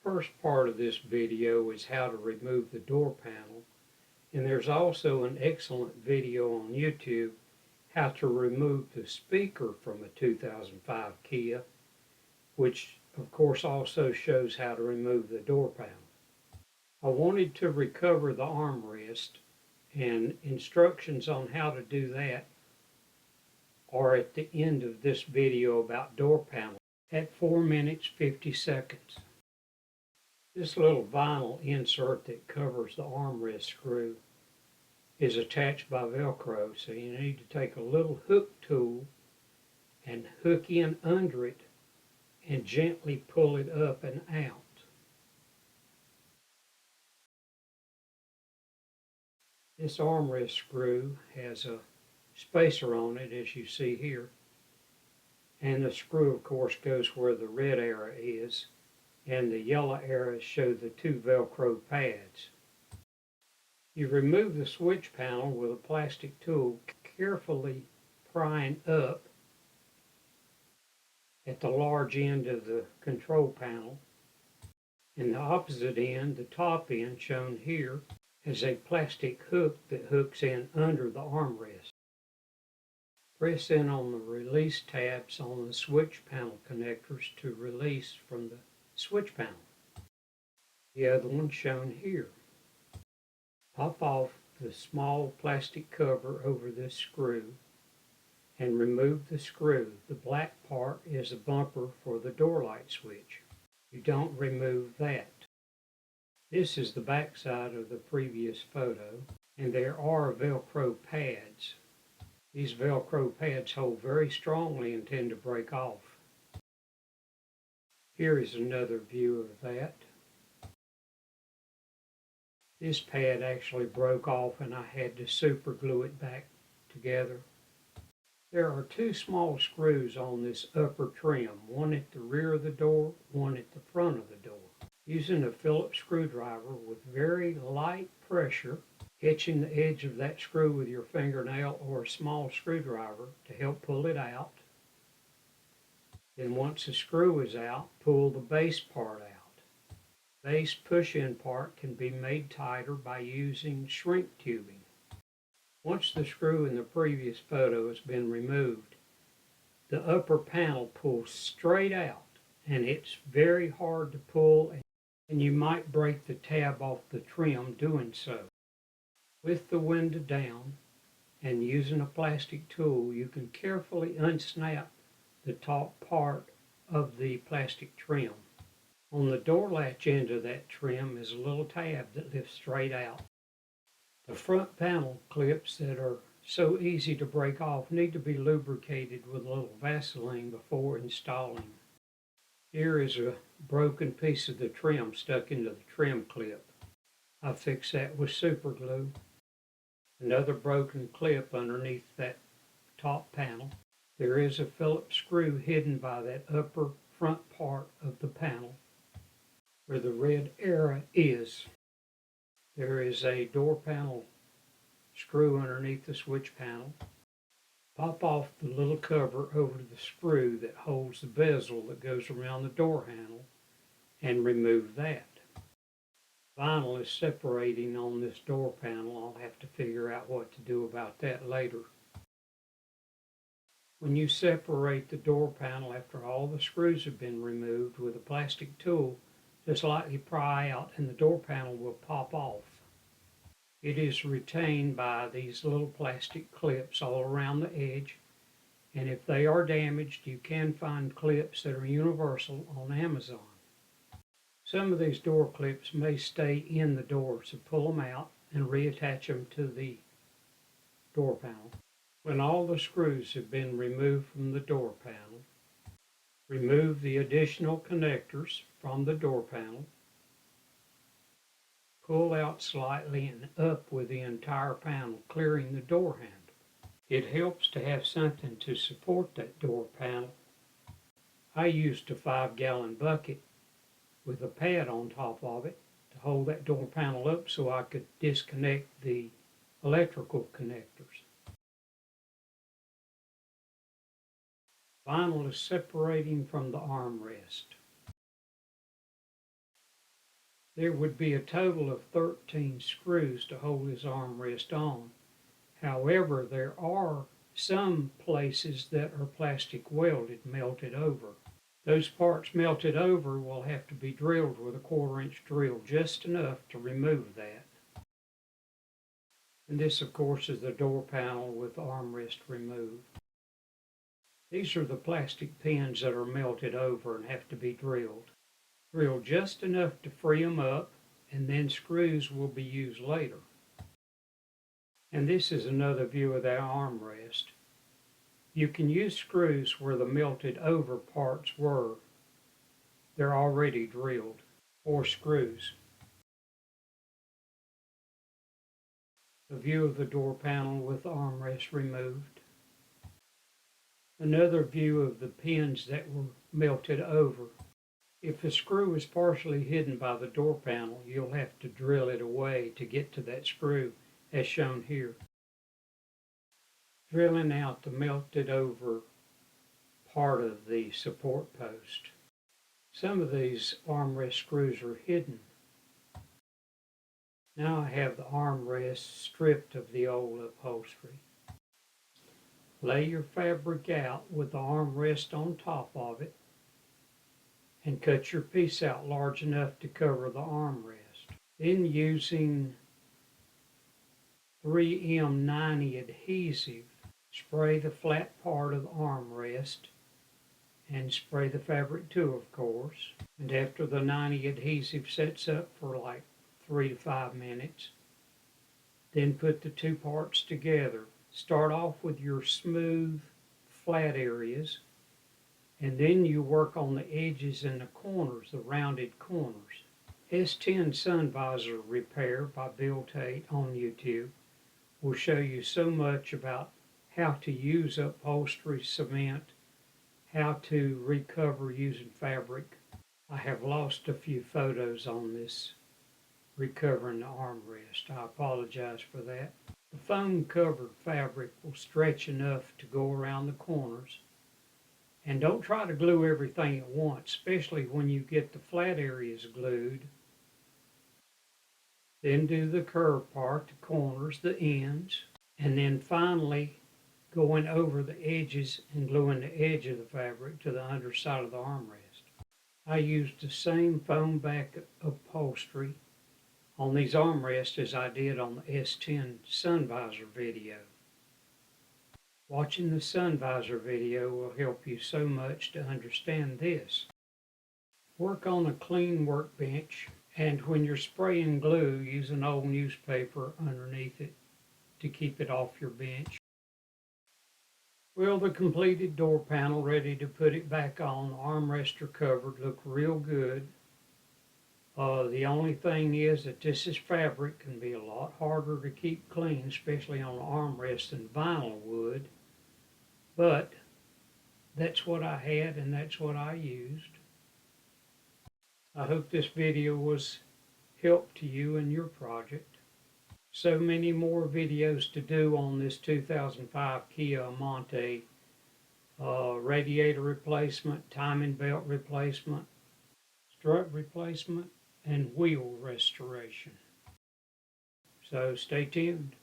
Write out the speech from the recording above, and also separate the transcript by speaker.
Speaker 1: First part of this video is how to remove the door panel, and there's also an excellent video on YouTube how to remove the speaker from a 2005 Kia, which of course also shows how to remove the door panel. I wanted to recover the armrest, and instructions on how to do that are at the end of this video about door panel at 4 minutes 50 seconds. This little vinyl insert that covers the armrest screw is attached by Velcro, so you need to take a little hook tool and hook in under it and gently pull it up and out. This armrest screw has a spacer on it, as you see here, and the screw of course goes where the red arrow is, and the yellow arrows show the two Velcro pads. You remove the switch panel with a plastic tool, carefully prying up at the large end of the control panel, and the opposite end, the top end shown here, is a plastic hook that hooks in under the armrest. Press in on the release tabs on the switch panel connectors to release from the switch panel. The other one shown here. Pop off the small plastic cover over this screw and remove the screw. The black part is a bumper for the door light switch. You don't remove that. This is the back side of the previous photo, and there are Velcro pads. These Velcro pads hold very strongly and tend to break off. Here is another view of that. This pad actually broke off and I had to super glue it back together. There are two small screws on this upper trim, one at the rear of the door, one at the front of the door. Using a Phillips screwdriver with very light pressure, hitching the edge of that screw with your fingernail or a small screwdriver to help pull it out. Then once the screw is out, pull the base part out. Base push-in part can be made tighter by using shrink tubing. Once the screw in the previous photo has been removed, the upper panel pulls straight out, and it's very hard to pull, and you might break the tab off the trim doing so. With the window down and using a plastic tool, you can carefully unsnap the top part of the plastic trim. On the door latch end of that trim is a little tab that lifts straight out. The front panel clips that are so easy to break off need to be lubricated with a little Vaseline before installing. Here is a broken piece of the trim stuck into the trim clip. I fixed that with super glue. Another broken clip underneath that top panel. There is a Phillips screw hidden by that upper front part of the panel where the red arrow is. There is a door panel screw underneath the switch panel. Pop off the little cover over the screw that holds the bezel that goes around the door handle and remove that. Vinyl is separating on this door panel. I'll have to figure out what to do about that later. When you separate the door panel after all the screws have been removed with a plastic tool, just lightly pry out and the door panel will pop off. It is retained by these little plastic clips all around the edge, and if they are damaged, you can find clips that are universal on Amazon. Some of these door clips may stay in the door, so pull them out and reattach them to the door panel. When all the screws have been removed from the door panel, remove the additional connectors from the door panel. Pull out slightly and up with the entire panel, clearing the door handle. It helps to have something to support that door panel. I used a 5-gallon bucket with a pad on top of it to hold that door panel up so I could disconnect the electrical connectors. Vinyl is separating from the armrest. There would be a total of 13 screws to hold this armrest on. However, there are some places that are plastic welded, melted over. Those parts melted over will have to be drilled with a 1/4-inch drill, just enough to remove that. And this, of course, is the door panel with the armrest removed. These are the plastic pins that are melted over and have to be drilled. Drill just enough to free them up, and then screws will be used later. And this is another view of the armrest. You can use screws where the melted over parts were. They're already drilled, or screws. A view of the door panel with the armrest removed. Another view of the pins that were melted over. If a screw is partially hidden by the door panel, you'll have to drill it away to get to that screw, as shown here. Drilling out the melted over part of the support post. Some of these armrest screws are hidden. Now I have the armrest stripped of the old upholstery. Lay your fabric out with the armrest on top of it, and cut your piece out large enough to cover the armrest. Then, using 3M90 adhesive, spray the flat part of the armrest, and spray the fabric too, of course. And after the 90 adhesive sets up for like 3 to 5 minutes, then put the two parts together. Start off with your smooth, flat areas, and then you work on the edges and the corners, the rounded corners. S10 Sun Visor Repair by Bill Tate on YouTube will show you so much about how to use upholstery cement, how to recover using fabric. I have lost a few photos on this recovering the armrest. I apologize for that. The foam covered fabric will stretch enough to go around the corners. And don't try to glue everything at once, especially when you get the flat areas glued. Then do the curved part, the corners, the ends, and then finally going over the edges and gluing the edge of the fabric to the underside of the armrest. I used the same foam back upholstery on these armrests as I did on the S10 Sun Visor video. Watching the Sun Visor video will help you so much to understand this. Work on a clean workbench, and when you're spraying glue, use an old newspaper underneath it to keep it off your bench. Well, the completed door panel, ready to put it back on. The armrests are covered, look real good. The only thing is that this is fabric, can be a lot harder to keep clean, especially on the armrest, than vinyl would. But that's what I had and that's what I used. I hope this video was help to you in your project. So many more videos to do on this 2005 Kia Amanti. Radiator replacement, timing belt replacement, strut replacement, and wheel restoration. So stay tuned.